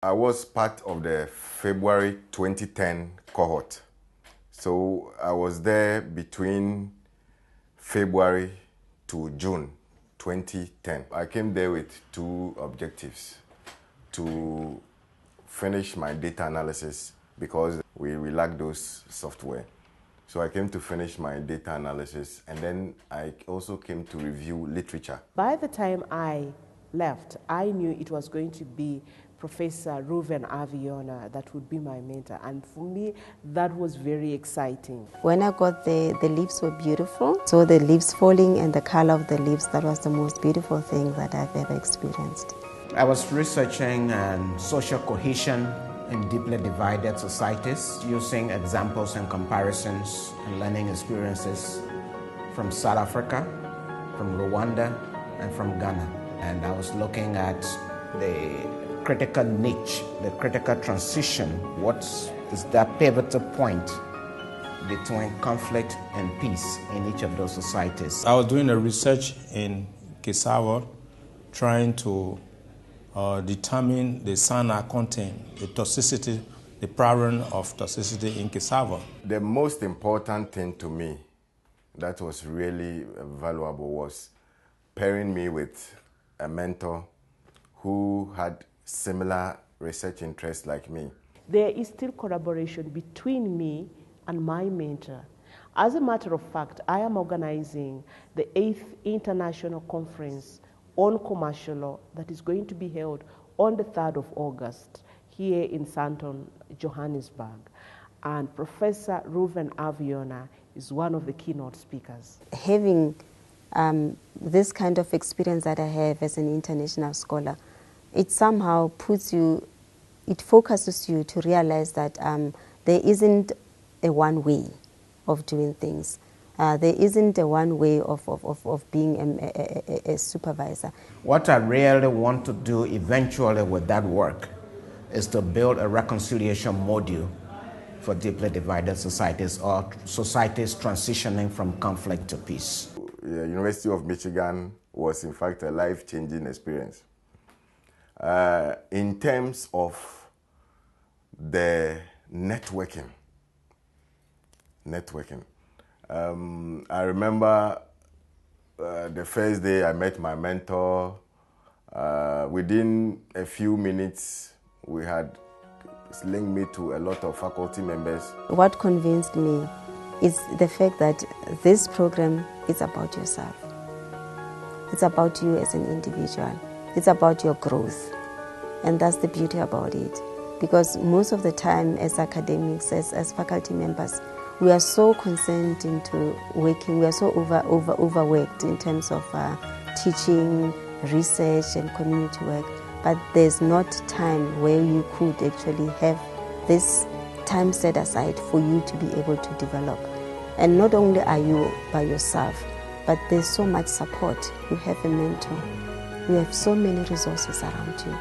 I was part of the February 2010 cohort. So I was there between February to June 2010. I came there with two objectives: to finish my data analysis because we lacked those software. So I came to finish my data analysis, and then I also came to review literature. By the time I left, I knew it was going to be Professor Ruth Aviona that would be my mentor, and for me that was very exciting. When I got there, the leaves were beautiful. So the leaves falling and the color of the leaves, that was the most beautiful thing that I've ever experienced. I was researching social cohesion in deeply divided societies, using examples and comparisons and learning experiences from South Africa, from Rwanda, and from Ghana. And I was looking at the critical niche, the critical transition. What is that pivotal point between conflict and peace in each of those societies? I was doing a research in cassava, trying to determine the cyanide content, the toxicity, the pattern of toxicity in cassava. The most important thing to me that was really valuable was pairing me with a mentor who had similar research interests like me. There is still collaboration between me and my mentor. As a matter of fact, I am organizing the 8th International Conference on Commercial Law that is going to be held on the 3rd of August here in Sandton, Johannesburg. And Professor Ruth Aviona is one of the keynote speakers. Having this kind of experience that I have as an international scholar, it somehow puts you, it focuses you to realize that there isn't a one way of doing things. There isn't a one way of being a supervisor. What I really want to do eventually with that work is to build a reconciliation module for deeply divided societies, or societies transitioning from conflict to peace. The University of Michigan was in fact a life-changing experience. In terms of the networking. I remember the first day I met my mentor. Within a few minutes, we had linked me to a lot of faculty members. What convinced me is the fact that this program is about yourself. It's about you as an individual. It's about your growth. And that's the beauty about it. Because most of the time as academics, as faculty members, we are so concerned into working, we are so overworked in terms of teaching, research and community work, but there's not time where you could actually have this time set aside for you to be able to develop. And not only are you by yourself, but there's so much support. You have a mentor. You have so many resources around you.